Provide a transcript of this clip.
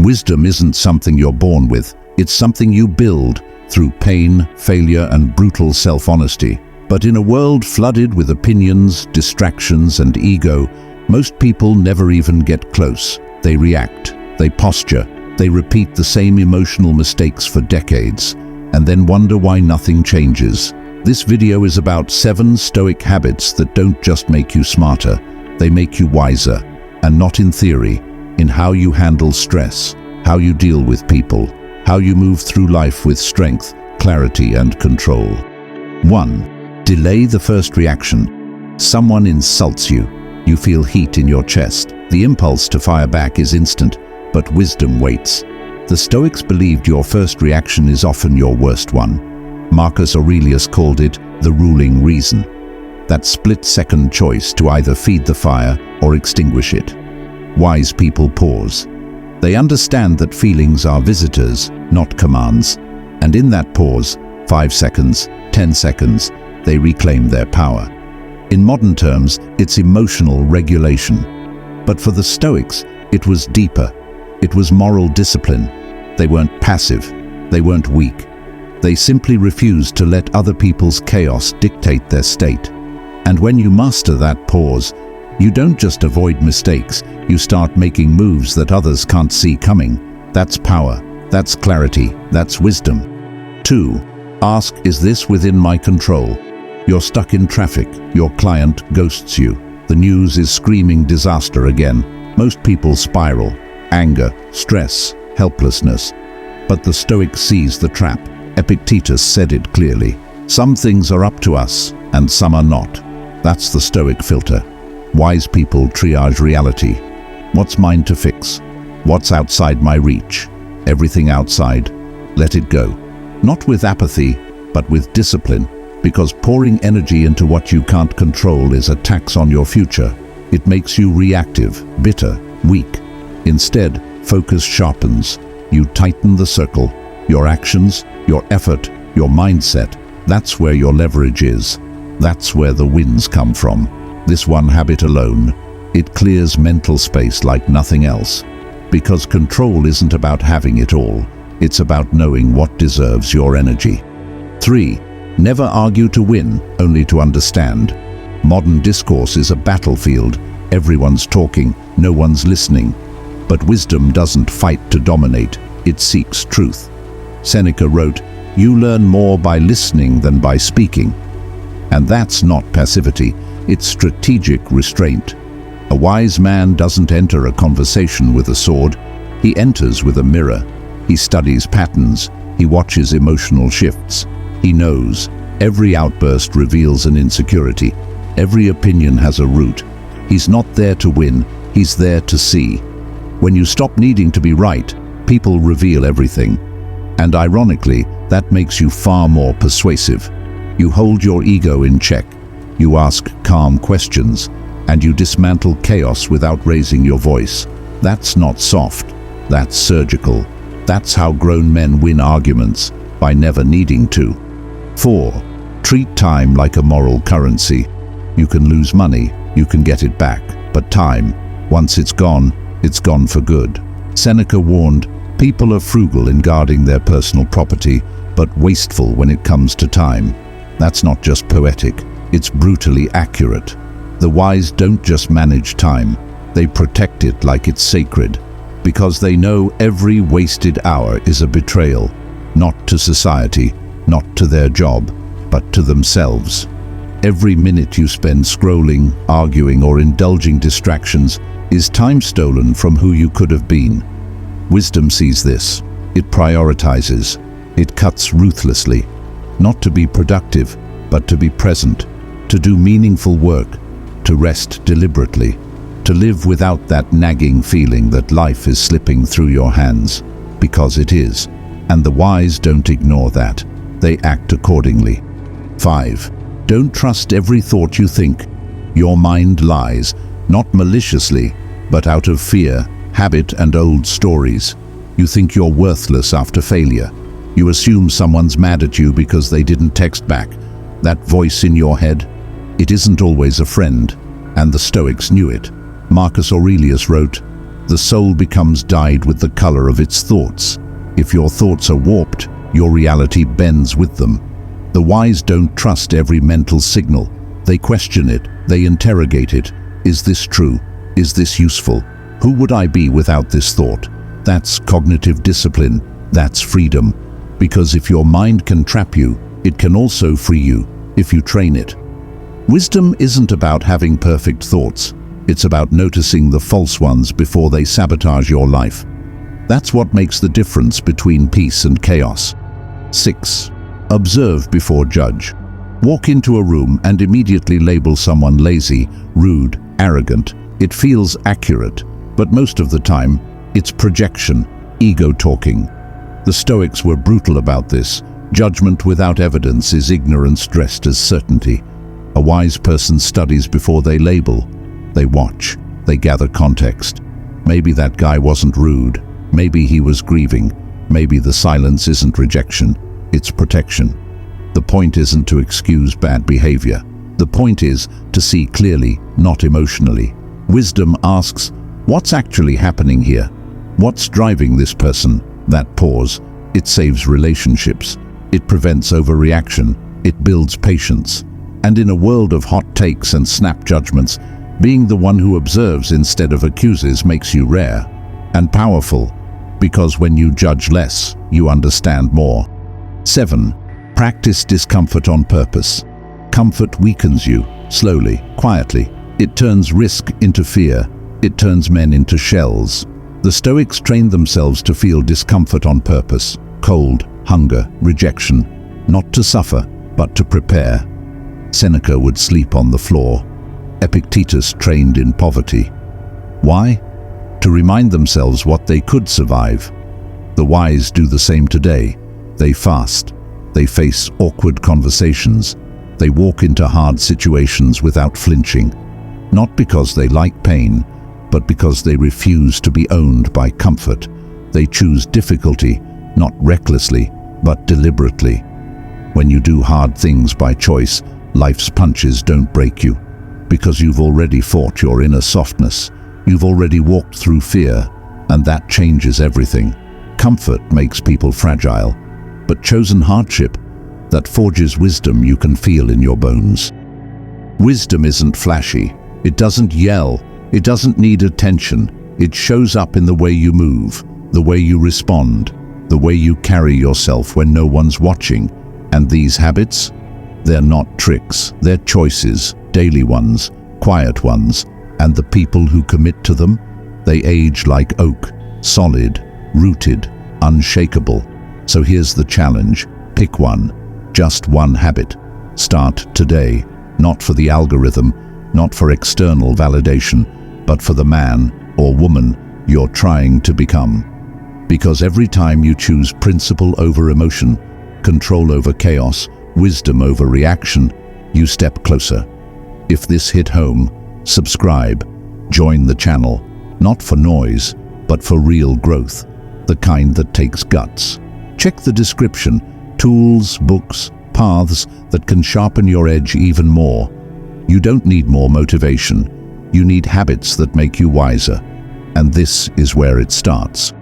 Wisdom isn't something you're born with, it's something you build through pain, failure, and brutal self-honesty. But in a world flooded with opinions, distractions, and ego, most people never even get close. They react, they posture, they repeat the same emotional mistakes for decades, and then wonder why nothing changes. This video is about 7 Stoic habits that don't just make you smarter, they make you wiser, and not in theory, in how you handle stress, how you deal with people, how you move through life with strength, clarity, and control. 1. Delay the first reaction. Someone insults you. You feel heat in your chest. The impulse to fire back is instant, but wisdom waits. The Stoics believed your first reaction is often your worst one. Marcus Aurelius called it the ruling reason. That split-second choice to either feed the fire or extinguish it. Wise people pause. They understand that feelings are visitors, not commands. And in that pause, 5 seconds, 10 seconds, they reclaim their power. In modern terms, it's emotional regulation. But for the Stoics, it was deeper. It was moral discipline. They weren't passive. They weren't weak. They simply refused to let other people's chaos dictate their state. And when you master that pause, you don't just avoid mistakes, you start making moves that others can't see coming. That's power. That's clarity. That's wisdom. 2. Ask, is this within my control? You're stuck in traffic. Your client ghosts you. The news is screaming disaster again. Most people spiral. Anger, stress, helplessness. But the Stoic sees the trap. Epictetus said it clearly. Some things are up to us, and some are not. That's the Stoic filter. Wise people triage reality. What's mine to fix? What's outside my reach? Everything outside, let it go. Not with apathy, but with discipline, because pouring energy into what you can't control is a tax on your future. It makes you reactive, bitter, weak. Instead, focus sharpens. You tighten the circle. Your actions, your effort, your mindset, that's where your leverage is. That's where the wins come from. This one habit alone, it clears mental space like nothing else. Because control isn't about having it all. It's about knowing what deserves your energy. 3. Never argue to win, only to understand. Modern discourse is a battlefield. Everyone's talking, no one's listening. But wisdom doesn't fight to dominate, it seeks truth. Seneca wrote, "You learn more by listening than by speaking." And that's not passivity, it's strategic restraint. A wise man doesn't enter a conversation with a sword, he enters with a mirror. He studies patterns, he watches emotional shifts. He knows every outburst reveals an insecurity, every opinion has a root. He's not there to win, he's there to see. When you stop needing to be right, people reveal everything. And ironically, that makes you far more persuasive. You hold your ego in check, you ask calm questions, and you dismantle chaos without raising your voice. That's not soft, that's surgical. That's how grown men win arguments, by never needing to. 4. Treat time like a moral currency. You can lose money, you can get it back, but time, once it's gone for good. Seneca warned, people are frugal in guarding their personal property, but wasteful when it comes to time. That's not just poetic, it's brutally accurate. The wise don't just manage time, they protect it like it's sacred, because they know every wasted hour is a betrayal, not to society, not to their job, but to themselves. Every minute you spend scrolling, arguing, or indulging distractions is time stolen from who you could have been. Wisdom sees this. It prioritizes. It cuts ruthlessly. Not to be productive, but to be present, to do meaningful work, to rest deliberately, to live without that nagging feeling that life is slipping through your hands, because it is. And the wise don't ignore that. They act accordingly. 5. Don't trust every thought you think. Your mind lies, not maliciously, but out of fear, habit, and old stories. You think you're worthless after failure. You assume someone's mad at you because they didn't text back. That voice in your head, it isn't always a friend, and the Stoics knew it. Marcus Aurelius wrote, The soul becomes dyed with the color of its thoughts. If your thoughts are warped, your reality bends with them. The wise don't trust every mental signal. They question it, they interrogate it. Is this true? Is this useful? Who would I be without this thought? That's cognitive discipline. That's freedom. Because if your mind can trap you, it can also free you if you train it. Wisdom isn't about having perfect thoughts. It's about noticing the false ones before they sabotage your life. That's what makes the difference between peace and chaos. 6. Observe before judge. Walk into a room and immediately label someone lazy, rude, arrogant. It feels accurate, but most of the time, it's projection, ego talking. The Stoics were brutal about this. Judgment without evidence is ignorance dressed as certainty. A wise person studies before they label. They watch. They gather context. Maybe that guy wasn't rude. Maybe he was grieving. Maybe the silence isn't rejection. It's protection. The point isn't to excuse bad behavior. The point is to see clearly, not emotionally. Wisdom asks, what's actually happening here? What's driving this person? That pause. It saves relationships. It prevents overreaction. It builds patience. And in a world of hot takes and snap judgments, being the one who observes instead of accuses makes you rare and powerful, because when you judge less, you understand more. 7. Practice discomfort on purpose. Comfort weakens you, slowly, quietly. It turns risk into fear. It turns men into shells. The Stoics trained themselves to feel discomfort on purpose. Cold, hunger, rejection. Not to suffer, but to prepare. Seneca would sleep on the floor. Epictetus trained in poverty. Why? To remind themselves what they could survive. The wise do the same today. They fast. They face awkward conversations. They walk into hard situations without flinching. Not because they like pain, but because they refuse to be owned by comfort. They choose difficulty, not recklessly, but deliberately. When you do hard things by choice, life's punches don't break you, because you've already fought your inner softness. You've already walked through fear, and that changes everything. Comfort makes people fragile, but chosen hardship, that forges wisdom you can feel in your bones. Wisdom isn't flashy. It doesn't yell. It doesn't need attention. It shows up in the way you move, the way you respond, the way you carry yourself when no one's watching. And these habits? They're not tricks. They're choices, daily ones, quiet ones, and the people who commit to them, they age like oak, solid, rooted, unshakable. So here's the challenge. Pick one, just one habit. Start today, not for the algorithm, not for external validation, but for the man or woman you're trying to become. Because every time you choose principle over emotion, control over chaos, wisdom over reaction, you step closer. If this hit home, subscribe, join the channel, not for noise, but for real growth, the kind that takes guts. Check the description, tools, books, paths that can sharpen your edge even more. You don't need more motivation. You need habits that make you wiser. And this is where it starts.